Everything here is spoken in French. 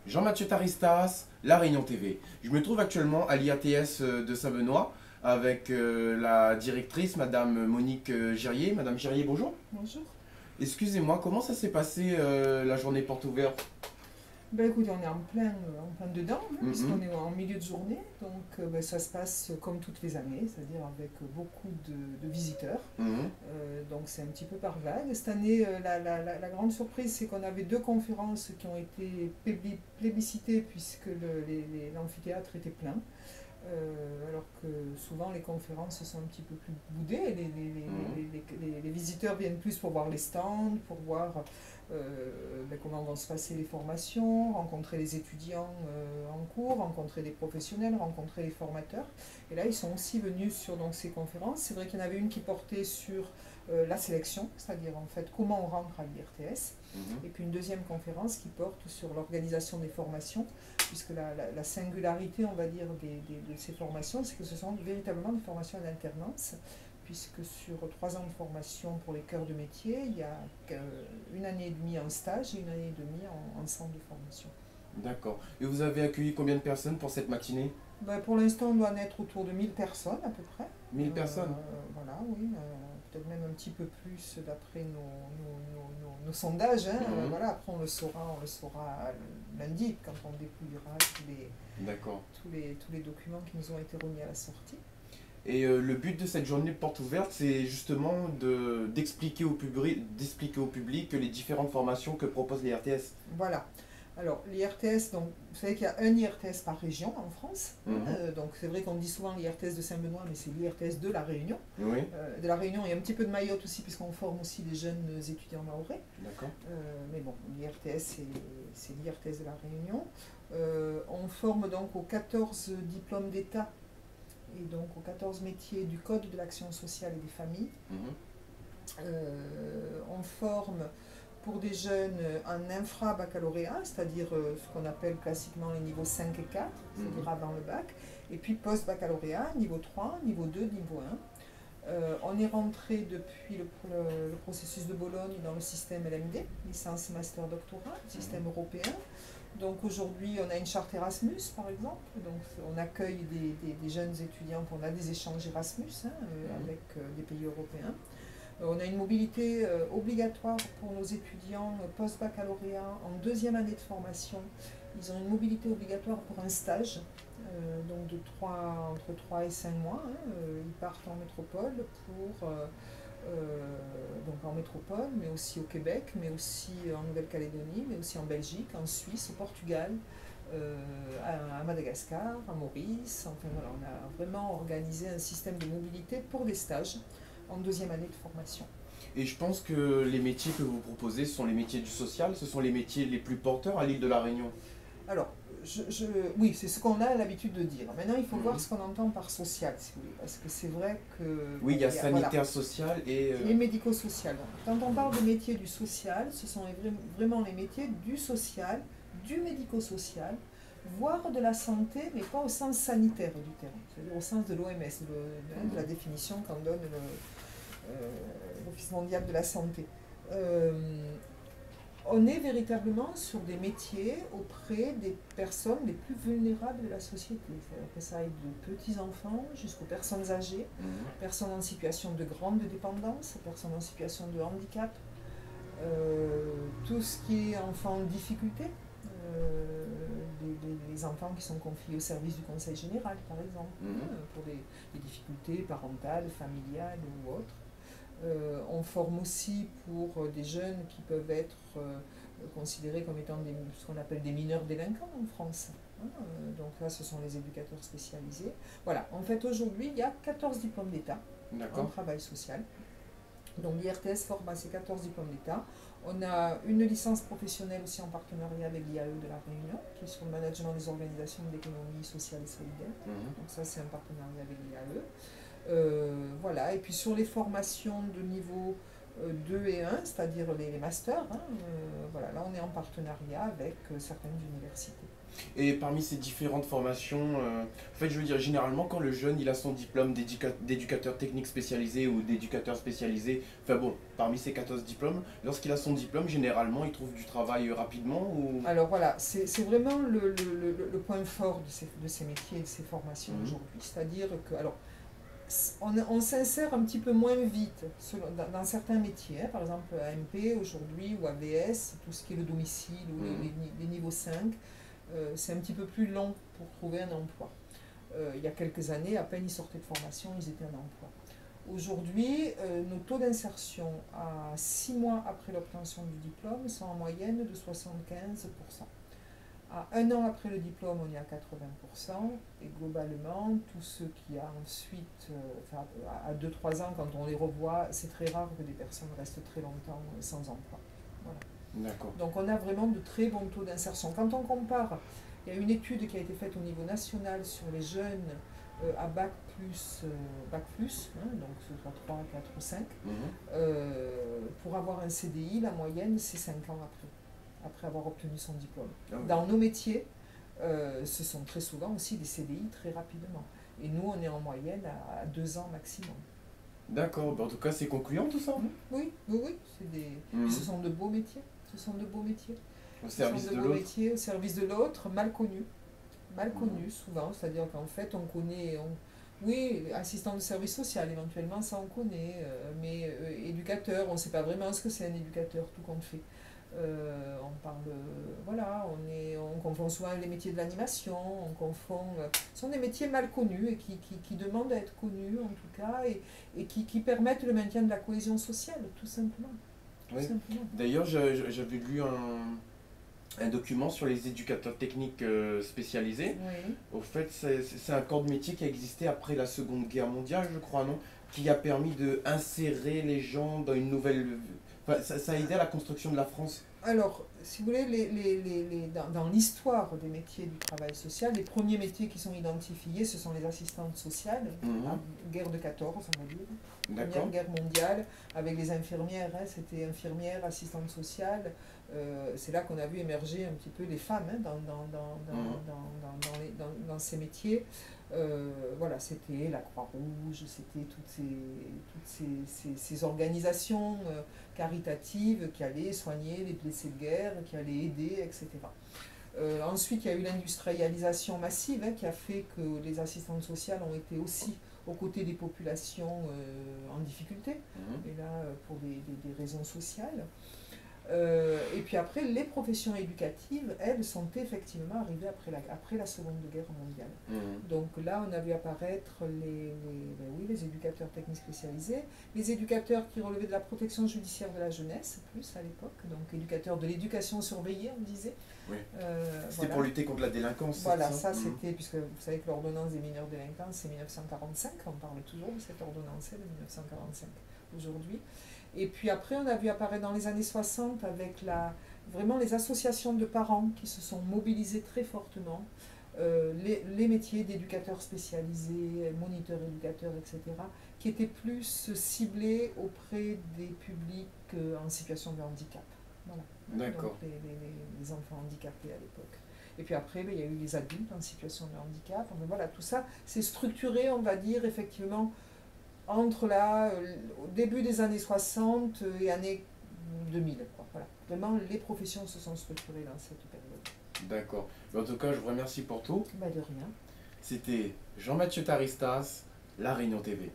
Jean-Mathieu Taristas, La Réunion TV. Je me trouve actuellement à l'IATS de Saint-Benoît avec la directrice, Madame Monique Girier. Madame Girier, bonjour. Bonjour. Excusez-moi, comment ça s'est passé la journée porte ouverte? Ben écoute, on est en plein dedans, hein, puisqu'on Mhm, est en milieu de journée, donc ben, ça se passe comme toutes les années, c'est-à-dire avec beaucoup de visiteurs. mhm. Donc c'est un petit peu par vague. Cette année, la grande surprise, c'est qu'on avait deux conférences qui ont été plébiscitées puisque l'amphithéâtre était plein. Alors que souvent les conférences sont un petit peu plus boudées, Mhm. les visiteurs viennent plus pour voir les stands, pour voir ben, comment vont se passer les formations, rencontrer les étudiants en cours, rencontrer des professionnels, rencontrer les formateurs. Et là, ils sont aussi venus sur donc, ces conférences. C'est vrai qu'il y en avait une qui portait sur la sélection, c'est-à-dire en fait comment on rentre à l'IRTS, Mhm. et puis une deuxième conférence qui porte sur l'organisation des formations, puisque la singularité, on va dire, de ces formations, c'est que ce sont véritablement des formations en alternance, puisque sur 3 ans de formation pour les cœurs de métier, il y a une année et demie en stage et une année et demie en centre de formation. D'accord. Et vous avez accueilli combien de personnes pour cette matinée? Ben, pour l'instant, on doit en être autour de 1000 personnes à peu près. 1000 personnes. Voilà, oui, peut-être même un petit peu plus d'après nos sondages, hein. Mhm. Voilà, après on le saura lundi quand on dépouillera D'accord. tous les documents qui nous ont été remis à la sortie. Et le but de cette journée porte ouverte, c'est justement d'expliquer au public les différentes formations que proposent les RTS. Voilà. Alors, l'IRTS, donc, vous savez qu'il y a un IRTS par région en France, hein, Mhm. donc c'est vrai qu'on dit souvent l'IRTS de Saint-Benoît, mais c'est l'IRTS de la Réunion. Oui, De la Réunion et un petit peu de Mayotte aussi, puisqu'on forme aussi des jeunes étudiants mahorais. d'accord. Mais bon, l'IRTS, c'est l'IRTS de la Réunion. On forme donc aux 14 diplômes d'État et donc aux 14 métiers du Code de l'action sociale et des familles. Mhm. On forme pour des jeunes en infra-baccalauréat, c'est-à-dire ce qu'on appelle classiquement les niveaux 5 et 4, Mhm. c'est-à-dire avant le bac, et puis post-baccalauréat, niveau 3, niveau 2, niveau 1. On est rentré depuis le processus de Bologne dans le système LMD, licence, master, doctorat, système Mhm. européen. Donc aujourd'hui, on a une charte Erasmus, par exemple. Donc on accueille des jeunes étudiants, on a des échanges Erasmus, hein, Mhm. avec des pays européens. On a une mobilité obligatoire pour nos étudiants post-baccalauréat en deuxième année de formation. Ils ont une mobilité obligatoire pour un stage, donc entre 3 et 5 mois. Hein. Ils partent en métropole donc en métropole, mais aussi au Québec, mais aussi en Nouvelle-Calédonie, mais aussi en Belgique, en Suisse, au Portugal, à Madagascar, à Maurice. Enfin voilà, on a vraiment organisé un système de mobilité pour des stages en deuxième année de formation. Et je pense que les métiers que vous proposez sont les métiers du social, ce sont les métiers les plus porteurs à l'île de la Réunion. Alors, oui, c'est ce qu'on a l'habitude de dire. Maintenant, il faut voir Mhm. ce qu'on entend par social, si vous voulez, parce que c'est vrai que, Oui, bon, il y a voilà, sanitaire, social et... et médico-social. Quand on parle de métiers du social, ce sont vraiment les métiers du social, du médico-social, voire de la santé, mais pas au sens sanitaire du terme, c'est-à-dire au sens de l'OMS, de la Mhm. définition qu'en donne l'Office mondial de la santé. Euh, on est véritablement sur des métiers auprès des personnes les plus vulnérables de la société. C'est-à-dire que ça aille de petits-enfants jusqu'aux personnes âgées, Mhm. personnes en situation de grande dépendance, personnes en situation de handicap, tout ce qui est enfants en difficulté, les enfants qui sont confiés au service du conseil général, par exemple, Mhm. hein, pour des difficultés parentales, familiales ou autres. On forme aussi pour des jeunes qui peuvent être considérés comme étant ce qu'on appelle des mineurs délinquants en France. Hein. Donc là, ce sont les éducateurs spécialisés. Voilà, en fait, aujourd'hui, il y a 14 diplômes d'État en D'accord. travail social. Donc l'IRTS forme à ces 14 diplômes d'État. On a une licence professionnelle aussi en partenariat avec l'IAE de la Réunion, qui est sur le management des organisations d'économie sociale et solidaire. Mhm. Donc ça, c'est un partenariat avec l'IAE. Voilà, et puis sur les formations de niveau 2 et 1, c'est-à-dire les masters. Hein, voilà, là, on est en partenariat avec certaines universités. Et parmi ces différentes formations, en fait, je veux dire, généralement, quand le jeune il a son diplôme d'éducateur technique spécialisé ou d'éducateur spécialisé, enfin bon, parmi ces 14 diplômes, lorsqu'il a son diplôme, généralement, il trouve du travail rapidement ou... Alors voilà, c'est vraiment le point fort de ces métiers et de ces formations aujourd'hui. C'est-à-dire que, alors, on s'insère un petit peu moins vite dans certains métiers, hein, par exemple AMP aujourd'hui ou AVS, tout ce qui est le domicile ou les niveaux 5. C'est un petit peu plus long pour trouver un emploi. Il y a quelques années, à peine ils sortaient de formation, ils étaient en emploi. Aujourd'hui, nos taux d'insertion à 6 mois après l'obtention du diplôme sont en moyenne de 75%. À 1 an après le diplôme, on est à 80%, et globalement, tous ceux qui ensuite, à 2-3 ans, quand on les revoit, c'est très rare que des personnes restent très longtemps sans emploi. Voilà. D'accord. Donc on a vraiment de très bons taux d'insertion. Quand on compare, il y a une étude qui a été faite au niveau national sur les jeunes à bac plus, hein, donc ce soit 3, 4 ou 5, pour avoir un CDI, la moyenne c'est 5 ans après avoir obtenu son diplôme. Ah oui. Dans nos métiers, ce sont très souvent aussi des CDI très rapidement. Et nous, on est en moyenne à 2 ans maximum. D'accord, en tout cas c'est concluant tout ça. Oui, c'est des... Ce sont de beaux métiers. Ce sont de beaux métiers. Au service de l'autre. Au service de l'autre, mal connus. Mal connus souvent, c'est-à-dire qu'en fait on connaît... Oui, assistant de service social éventuellement, ça on connaît, mais éducateur, on ne sait pas vraiment ce que c'est un éducateur, tout compte fait. On parle, voilà, on confond souvent les métiers de l'animation, on confond, ce sont des métiers mal connus et qui demandent à être connus en tout cas et qui permettent le maintien de la cohésion sociale, tout simplement. Oui. D'ailleurs, j'avais lu un document sur les éducateurs techniques spécialisés. Oui. Au fait, c'est un corps de métier qui a existé après la Seconde Guerre mondiale, je crois, non? Qui a permis d'insérer les gens dans une nouvelle... Enfin, ça a aidé à la construction de la France. Alors, si vous voulez, dans l'histoire des métiers du travail social, les premiers métiers qui sont identifiés, ce sont les assistantes sociales, la guerre de 14, on va dire, Première Guerre mondiale, avec les infirmières, hein, c'était infirmières, assistantes sociales, c'est là qu'on a vu émerger un petit peu les femmes hein, dans ces métiers. Voilà, c'était la Croix-Rouge, c'était toutes ces organisations caritatives qui allaient soigner les blessés de guerre, qui allaient aider, etc. Ensuite, il y a eu l'industrialisation massive hein, qui a fait que les assistantes sociales ont été aussi aux côtés des populations en difficulté, et là pour des raisons sociales. Et puis après, les professions éducatives, elles, sont effectivement arrivées après la Seconde Guerre mondiale. Donc là, on a vu apparaître les éducateurs techniques spécialisés, les éducateurs qui relevaient de la protection judiciaire de la jeunesse, plus à l'époque, donc éducateurs de l'éducation surveillée, on disait. Oui. C'était voilà. Pour lutter contre la délinquance. Voilà, ça c'était, puisque vous savez que l'ordonnance des mineurs délinquants, c'est 1945, on parle toujours de cette ordonnance de 1945 aujourd'hui. Et puis après, on a vu apparaître dans les années 60 avec vraiment les associations de parents qui se sont mobilisées très fortement, les métiers d'éducateurs spécialisés, moniteurs éducateurs, etc., qui étaient plus ciblés auprès des publics en situation de handicap. Voilà. D'accord. Donc les enfants handicapés à l'époque. Et puis après, il y a eu les adultes en situation de handicap. Enfin, voilà, tout ça, c'est structuré, on va dire, effectivement, entre au début des années 60 et années 2000. Quoi. Voilà. Vraiment, les professions se sont structurées dans cette période. D'accord. En tout cas, je vous remercie pour tout. De rien. C'était Jean-Mathieu Taristas, La Réunion TV.